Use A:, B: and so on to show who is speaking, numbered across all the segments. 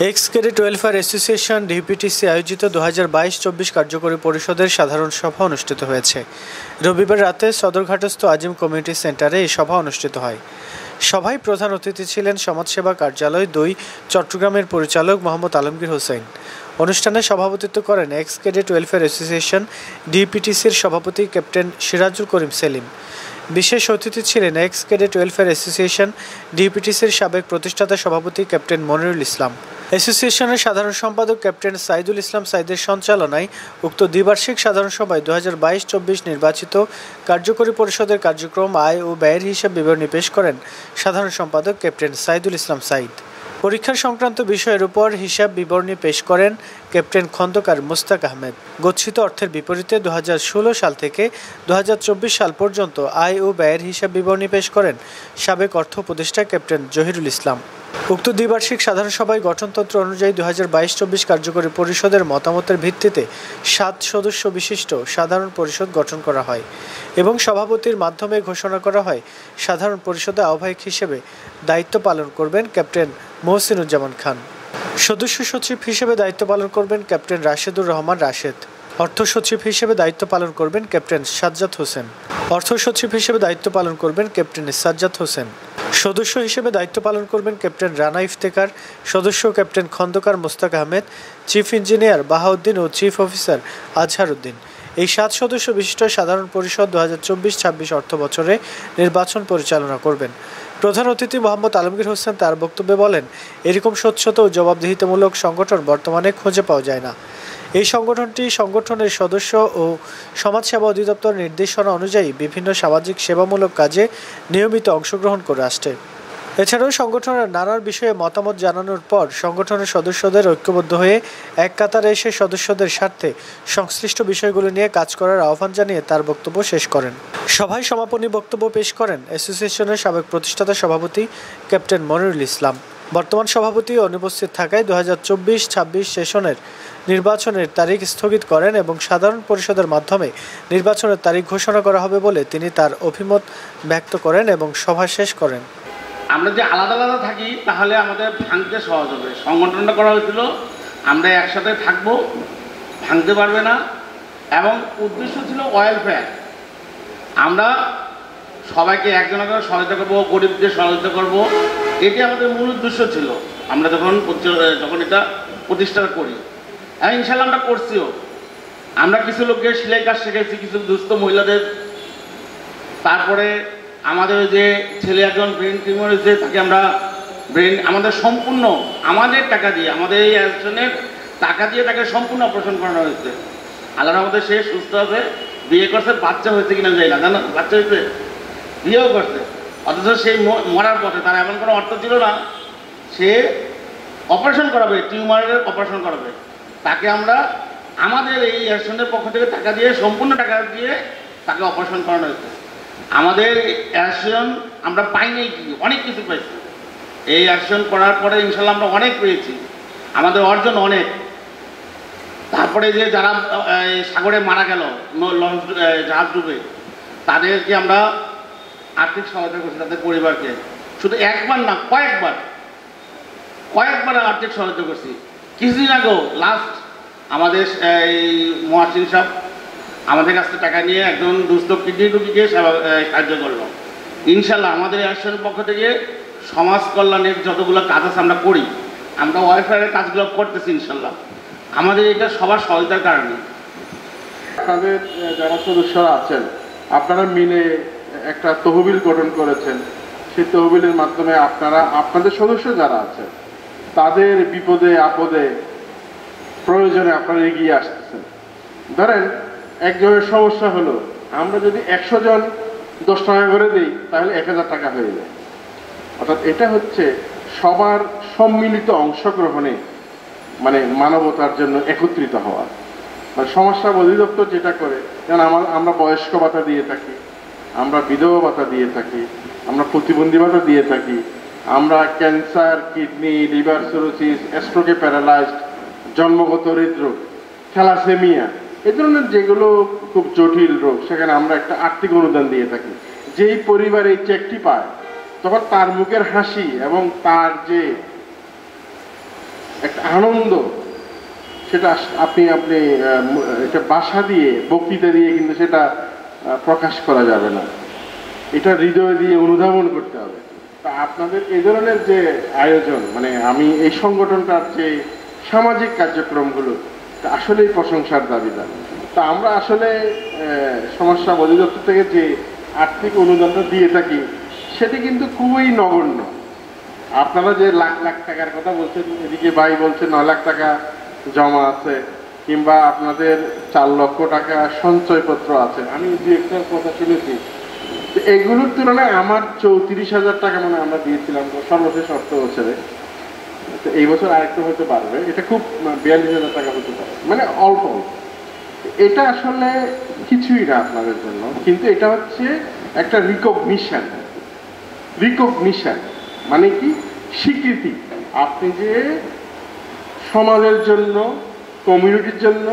A: X cadet welfare association ডিপিটিসি আয়োজিত 2022-24 কার্যকরী পরিষদের সাধারণ সভা অনুষ্ঠিত হয়েছে। রবিবার রাতে সদরঘাটস্থ আজিম কমিউনিটি সেন্টারে এই সভা অনুষ্ঠিত হয়। সভায় প্রধান অতিথি ছিলেন সমাজসেবা কার্যালয় 2 চট্টগ্রামের পরিচালক মোহাম্মদ আলমগীর হোসেন। অনুষ্ঠানে সভাপতিত্ব করেন এক্স ক্যাডেট ওয়েলফেয়ার অ্যাসোসিয়েশন ডিপিটিসির সভাপতি ক্যাপ্টেন সিরাজুল করিম সেলিম। বিশেষ অতিথি ছিলেন এক্স ক্যাডেট ওয়েলফেয়ার অ্যাসোসিয়েশন ডিপিটিসির সাবেক প্রতিষ্ঠাতা সভাপতি ক্যাপ্টেন মনিরুল ইসলাম। অ্যাসোসিয়েশনের সাধারণ সম্পাদক ক্যাপ্টেন সাইদুল ইসলাম সাইদের সঞ্চালনায় উক্ত দ্বিবার্ষিক সাধারণ সভায় 2022-24 নির্বাচিত কার্যকরী পরিষদের কার্যক্রম, আয় ও ব্যয়ের হিসাব বিবরণী পেশ করেন সাধারণ সম্পাদক ক্যাপ্টেন সাইদুল ইসলাম সাইদ। পরীক্ষা সংক্রান্ত বিষয়ের উপর হিসাব বিবরণী পেশ করেন ক্যাপ্টেন খন্দকার মুস্তাক আহমেদ। গচ্ছিত অর্থের বিপরীতে 2016 সাল থেকে 2024 সাল পর্যন্ত আয় ও ব্যয়ের হিসাব বিবরণী পেশ করেন সাবেক অর্থ উপদেষ্টা ক্যাপ্টেন জহিরুল ইসলাম। উক্ত দ্বিবার্ষিক সাধারণ সভায় গঠনতন্ত্র অনুযায়ী 2022-24 কার্যকরী পরিষদের মতামতের ভিত্তিতে 7 সদস্য বিশিষ্ট সাধারণ পরিষদ গঠন করা হয় এবং সভাপতির মাধ্যমে ঘোষণা করা হয় সাধারণ পরিষদে আহ্বায়ক হিসেবে দায়িত্ব পালন করবেন ক্যাপ্টেন মহসিনুজ্জামান খান। সদস্য সচিব হিসেবে দায়িত্ব পালন করবেন ক্যাপ্টেন রাশেদুর রহমান রাশেদ। অর্থ সচিব হিসেবে দায়িত্ব পালন করবেন ক্যাপ্টেন সাজ্জাদ হোসেন। অর্থ সচিব হিসেবে দায়িত্ব পালন করবেন ক্যাপ্টেন সাজ্জাদ হোসেন। সদস্য হিসেবে দায়িত্ব পালন করবেন ক্যাপ্টেন রানা ইফতেখার। সদস্য captain Khondkar Mustaq Ahmed, chief engineer Bahauddin ও চিফ অফিসার আজহার উদ্দিন। এই 7 সদস্য বিশিষ্ট সাধারণ পরিষদ 2024-26 অর্থ বছরে নির্বাচন পরিচালনা করবেন। প্রধান অতিথি মোহাম্মদ আলমগীর হোসেন তার বক্তব্যে বলেন, এরকম স্বচ্ছতা ও জবাবদিহিতামূলক সংগঠন বর্তমানে খুঁজে পাওয়া যায় না। এই সংগঠনটি সংগঠনের সদস্য ও সমাজসেবা অধিদপ্তর নির্দেশনা অনুযায়ী বিভিন্ন সামাজিক সেবামূলক কাজে নিয়মিত অংশগ্রহণ করে আসছে। এছাড়াও সংগঠনের নানান বিষয়ে মতামত জানানোর পর সংগঠনের সদস্যদের ঐক্যবদ্ধ হয়ে এক কাতারে এসে সদস্যদের স্বার্থে সংশ্লিষ্ট বিষয়গুলো নিয়ে কাজ করার আহ্বান জানিয়ে তার বক্তব্য শেষ করেন। সভায় সমাপনী বক্তব্য পেশ করেন অ্যাসোসিয়েশনের সাবেক প্রতিষ্ঠাতা সভাপতি ক্যাপ্টেন মনিরুল ইসলাম। বর্তমান সভাপতি অনুপস্থিত থাকায় 2024-26 সেশনের নির্বাচনের তারিখ স্থগিত করেন এবং সাধারণ পরিষদের মাধ্যমে নির্বাচনের তারিখ ঘোষণা করা হবে বলে তিনি তার অভিমত ব্যক্ত করেন এবং সভা শেষ করেন।
B: আমরা যে আলাদা আলাদা থাকি তাহলে আমাদের ভাঙতে সহজ হবে। সংগঠনটা করা হয়েছিল আমরা একসাথে থাকবো, ভাঙতে পারবে না, এবং উদ্দেশ্য ছিল ওয়েলফেয়ার। আমরা সবাইকে একজন একজন সহায়তা করবো, গরিবদের সহায়তা করবো, এটি আমাদের মূল উদ্দেশ্য ছিল। আমরা যখন এটা প্রতিষ্ঠা করি, ইনশাল্লাহ আমরা করছিও। আমরা কিছু লোককে সেলাই কাজ শিখেছি, কিছু দুস্থ মহিলাদের। তারপরে আমাদের যে ছেলে একজন ব্রেন টিউমার হয়েছে, তাকে আমরা আমাদের সম্পূর্ণ আমাদের টাকা দিয়ে, আমাদের এই অ্যাকশনের টাকা দিয়ে তাকে সম্পূর্ণ অপারেশন করানো হয়েছে। আল্লাহর আমাদের সে সুস্থ আছে, বিয়ে করছে, বাচ্চা হয়েছে কিনা যাই না, জানো বাচ্চা হয়েছে, বিয়েও করছে। অথচ সেই মরার পথে তার এমন কোনো অর্থ ছিল না, সে অপারেশন করাবে, টিউমারের অপারেশন করাবে। তাকে আমরা আমাদের এই অ্যাকশনের পক্ষ থেকে টাকা দিয়ে, সম্পূর্ণ টাকা দিয়ে তাকে অপারেশন করানো হয়েছে। আমাদের অ্যাকশন আমরা পাই নাই, কি অনেক কিছু পাইছি। এই অ্যাকশন করার পরে ইনশাল্লাহ আমরা অনেক পেয়েছি, আমাদের অর্জন অনেক। তারপরে যে যারা সাগরে মারা গেল, জাহাজ ডুবে, তাদেরকে আমরা আর্থিক সহায়তা করছি, তাদের পরিবারকে। শুধু একবার না, কয়েকবার আর্থিক সহায়তা করছি। কিছুদিন আগেও লাস্ট আমাদের এই মহাসিন সাহেব আমাদের কাছ থেকে টাকা নিয়ে একজন দুস্থ কিডনি রোগীকে সাহায্য করলো। ইনশাল্লাহ আমাদের অ্যাসোসিয়েশনের পক্ষ থেকে সমাজ কল্যাণের যতগুলো কাজ আছে আমরা করি, আমরা ওয়েলফেয়ারের কাজগুলো করতেছি ইনশাল্লাহ, আমাদের এটা সবার সহায়তার কারণে।
C: আপনাদের যারা সদস্যরা আছেন, আপনারা মিলে একটা তহবিল গঠন করেছেন। সেই তহবিলের মাধ্যমে আপনারা আপনাদের সদস্য যারা আছেন তাদের বিপদে আপদে প্রয়োজনে আপনারা এগিয়ে আসতেছেন। ধরেন একজনের সমস্যা হলো, আমরা যদি 100 জন 10 টাকা করে দিই তাহলে 1000 টাকা হয়ে যায়। অর্থাৎ এটা হচ্ছে সবার সম্মিলিত অংশগ্রহণে, মানে মানবতার জন্য একত্রিত হওয়া। মানে সমাজসেবা অধিদপ্তর যেটা করে, যেমন আমরা বয়স্ক ভাতা দিয়ে থাকি, আমরা বিধবা ভাতা দিয়ে থাকি, আমরা প্রতিবন্ধী ভাতা দিয়ে থাকি, আমরা ক্যান্সার, কিডনি, লিভার সিরোসিস, স্ট্রোকে প্যারালাইজড, জন্মগত হৃদরোগ, থ্যালাসেমিয়া, এই ধরনের যেগুলো খুব জটিল রোগ, সেখানে আমরা একটা আর্থিক অনুদান দিয়ে থাকি। যেই পরিবার এই চেকটি পায়, তখন তার মুখের হাসি এবং তার যে একটা আনন্দ, সেটা আপনি আপনি এটা ভাষা দিয়ে, বক্তৃতা দিয়ে কিন্তু সেটা প্রকাশ করা যাবে না। এটা হৃদয় দিয়ে অনুধাবন করতে হবে। তা আপনাদের এই ধরনের যে আয়োজন, মানে আমি এই সংগঠনটার যে সামাজিক কার্যক্রমগুলো আসলেই প্রশংসার দাবিদার। তা আমরা আসলে সমস্যা অধিদপ্তর থেকে যে আর্থিক অনুদানটা দিয়ে থাকি সেটি কিন্তু খুবই নগণ্য। আপনারা যে লাখ লাখ টাকার কথা বলছেন, এদিকে ভাই বলছে 9 লাখ টাকা জমা আছে, কিংবা আপনাদের 4 লক্ষ টাকা সঞ্চয়পত্র আছে, আমি দু একটা কথা শুনেছি। এগুলোর তুলনায় আমার 34,000 টাকা মানে আমরা দিয়েছিলাম সর্বশেষ অর্থ বছরে। এই বছর আরেকটু হয়তো বাড়বে, এটা খুব 42,000 টাকা হতে পারে, মানে অল্প অল্প। এটা আসলে কিছুই না আপনাদের জন্য, কিন্তু এটা হচ্ছে একটা রিকগনিশন। মানে কি? স্বীকৃতি। আপনি যে সমাজের জন্য, কমিউনিটির জন্য,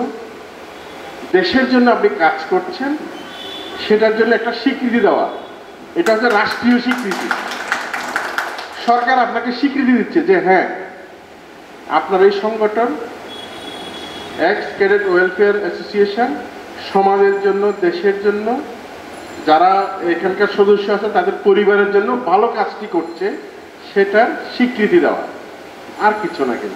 C: দেশের জন্য আপনি কাজ করছেন, সেটার জন্য একটা স্বীকৃতি দেওয়া। এটা হচ্ছে রাষ্ট্রীয় স্বীকৃতি। সরকার আপনাকে স্বীকৃতি দিচ্ছে যে হ্যাঁ, আপনার এই সংগঠন এক্স ক্যাডেট ওয়েলফেয়ার অ্যাসোসিয়েশন সমাজের জন্য, দেশের জন্য, যারা এখানকার সদস্য আছে তাদের পরিবারের জন্য ভালো কাজটি করছে, সেটার স্বীকৃতি দেওয়া, আর কিছু না। কিন্তু